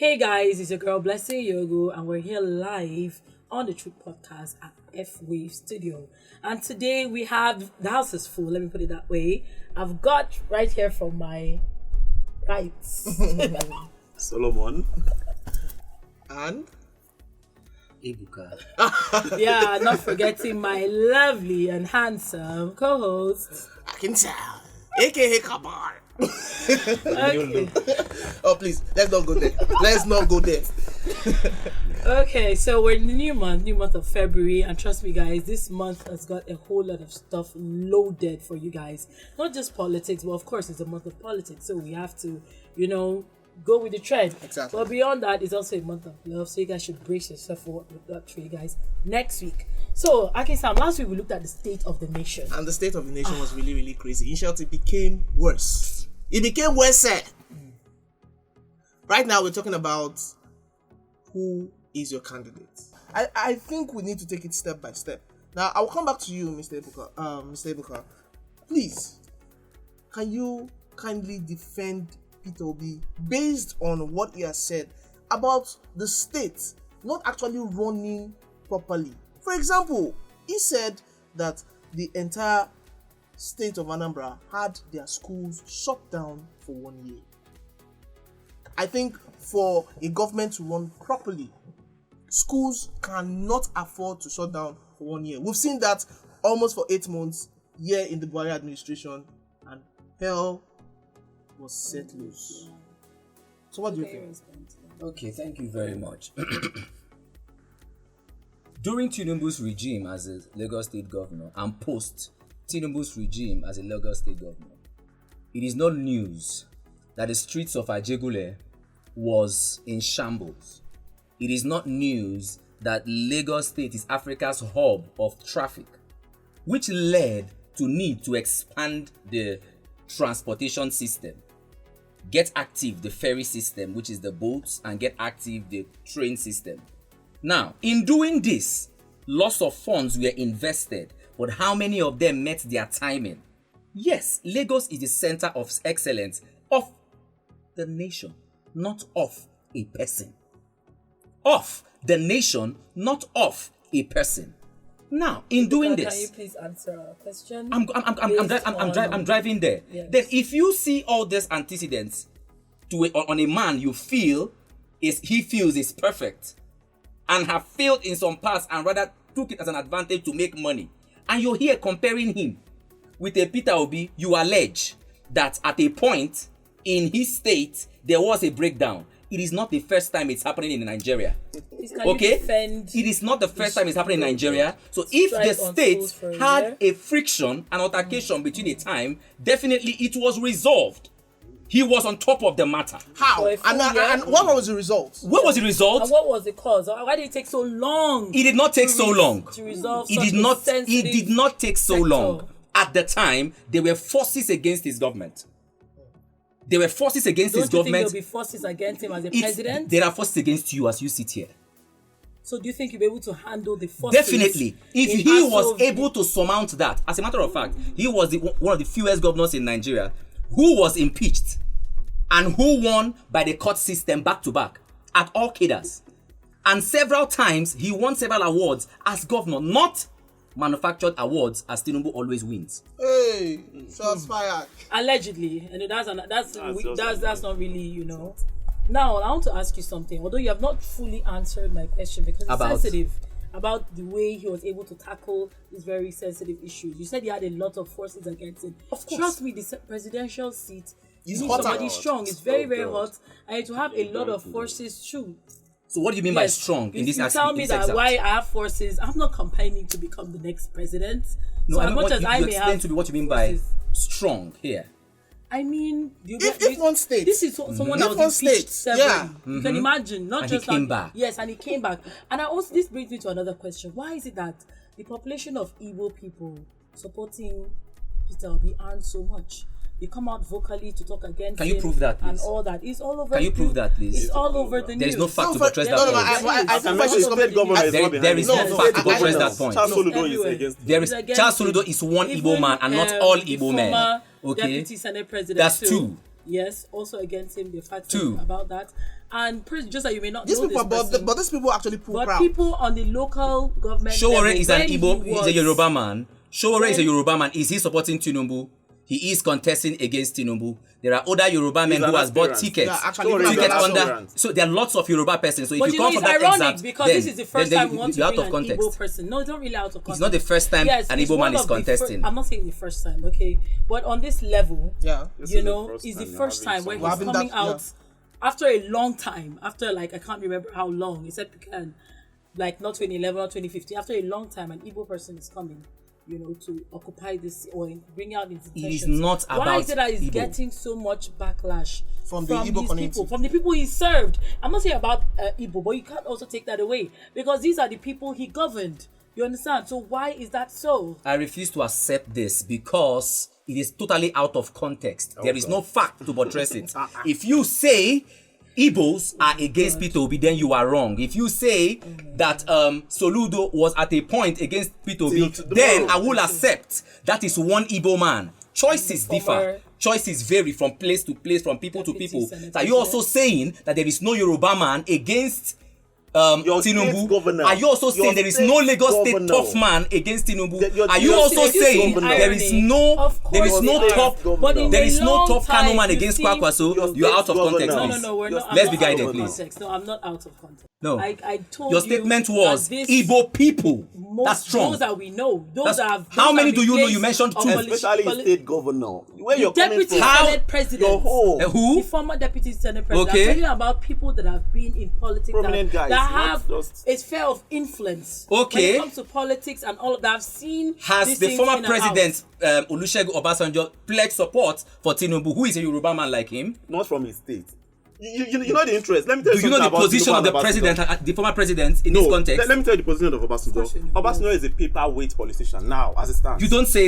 Hey guys, it's your girl Blessing Yogo, and we're here live on the Truth Podcast at F Wave Studio. And today we have the house is full, let me put it that way. I've got right here from my right Solomon and Ebuka. yeah, not forgetting my lovely and handsome co-host. Akinta, aka Kabar. Okay. Oh, please, let's not go there. Let's not go there. Okay, so we're in the new month of February, and trust me guys, this month has got a whole lot of stuff loaded for you guys. Not just politics, but of course it's a month of politics, so we have to, go with the trend. Exactly. But beyond that, it's also a month of love, so you guys should brace yourself for what we've got for you guys next week. So, Sam, last week we looked at the state of the nation. And the state of the nation was really, really crazy. In short, it became worse. It became worse. Right now, we're talking about who is your candidate. I think we need to take it step by step. Now, I'll come back to you, Mr. Ebuka. Please, can you kindly defend Peter Obi based on what he has said about the state not actually running properly? For example, he said that the entire state of Anambra had their schools shut down for 1 year. I think for a government to run properly, schools cannot afford to shut down for 1 year. We've seen that almost for 8 months here in the Buhari administration, and hell was set loose. So what do you think? Okay, thank you very much. During Tinubu's regime as a Lagos State governor and post Tinubu's regime as a Lagos State governor, it is not news that the streets of Ajegule was in shambles. It is not news that Lagos State is Africa's hub of traffic, which led to need to expand the transportation system. Get active the ferry system, which is the boats, and get active the train system. Now, in doing this, lots of funds were invested, but how many of them met their timing? Yes, Lagos is the center of excellence of the nation, not of a person. Of the nation, not of a person. Now, in doing this, can you please answer our question? I'm driving there. Yes. Then, if you see all these antecedents on a man he feels is perfect, and have failed in some parts and rather took it as an advantage to make money, and you're here comparing him with a Peter Obi, you allege that at a point in his state there was a breakdown. It is not the first time it's happening in Nigeria. Okay? It is not the first time it's happening in Nigeria. So if the state had a friction, an altercation between a time, definitely it was resolved. He was on top of the matter. How? And what was the result? What was the result? And what was the cause? Why did it take so long? It did not take so long. To resolve It did not take so long. At the time, there were forces against his government. There were forces against his government. Don't you think there'll be forces against him as a president? There are forces against you as you sit here. So do you think you'll be able to handle the forces? Definitely. If he was able to surmount that, as a matter of fact, he was one of the fewest governors in Nigeria who was impeached and who won by the court system back to back at all cadres. And several times he won several awards as governor, not manufactured awards as Tinubu always wins. Hey, shots fired. Allegedly, and that's not really, Now I want to ask you something. Although you have not fully answered my question because it's sensitive about the way he was able to tackle these very sensitive issues. You said he had a lot of forces against him. Of course. Trust me, the presidential seat is somebody strong. It's very, very hot, and to have a lot of forces too. So what do you mean by strong in this aspect? You tell me that why I have forces, I'm not campaigning to become the next president. No, so I as much as I may have to me what you mean by strong here. I mean, if one state, this is someone that was impeached severally. You can imagine, not and just he came back. Yes, and he came back. And this brings me to another question: why is it that the population of Igbo people supporting Peter Obi aren't so much? They come out vocally to talk against Can you prove that, please? And all that. It's all over. Can you prove that, please? It's all over the news. There is no fact to buttress that point. I think There is no fact to buttress that point. Charles Soludo is against. Charles Soludo is one Igbo man and not all Igbo men. Okay, Deputy Senate President. that's two. Yes, also against him. They're fighting about that. And just that you may not These know people, this person, but these people actually pull but crowd. people on the local government Showore level, is an when Igbo, he he's a Yoruba man. Showore is a Yoruba man. Is he supporting Tinubu? He is contesting against Tinubu. There are other Yoruba men who has bought tickets. Yeah, actually, tickets under. So there are lots of Yoruba persons. So if you come from that example, because this is the first time we want to bring out of an context. Igbo person. No, it's not really out of context. It's not the first time an Igbo man is contesting. I'm not saying the first time, okay? But on this level, it's the first time when he's coming out after a long time, after like I can't remember how long. He said like not 2011 or 2015. After a long time, an Igbo person is coming, to occupy this or bring out his intentions. It is not about Why is it that he's Igbo. getting so much backlash from the Igbo community? People, from the people he served? I'm not saying about Igbo, but you can't also take that away because these are the people he governed. You understand? So why is that so? I refuse to accept this because it is totally out of context. There is no fact to buttress it. If you say Igbos are against Peter Obi, then you are wrong. If you say that Soludo was at a point against Peter Obi, then I will accept that is one Igbo man. Choices differ. Choices vary from place to place, from people to people. So are you also saying that there is no Yoruba man against Tinubu? Are you also saying there is no Lagos State tough man against Tinubu? Are you also saying there is no top Kano man against Kwakwaso? You are out of context, please. No, we're not. Let's be guided, please. No, I'm not out of context. No, I told your statement was Igbo people. That's strong. Those that we know. How many do you know? You mentioned two. Especially state governor. Where you're coming from? Senate president. Who? The former deputy senate president. Okay. I'm talking about people that have been in politics that have a sphere of influence. Okay. When it comes to politics and all of that, I've seen. Has the former president Olusegun Obasanjo pledged support for Tinubu, who is a Yoruba man like him? Not from his state. You know the interest. Let me tell you. Do you know the position of the president, the former president in this context? Let me tell you the position of Obasanjo. Obasanjo is a paperweight politician now, as it stands. You don't say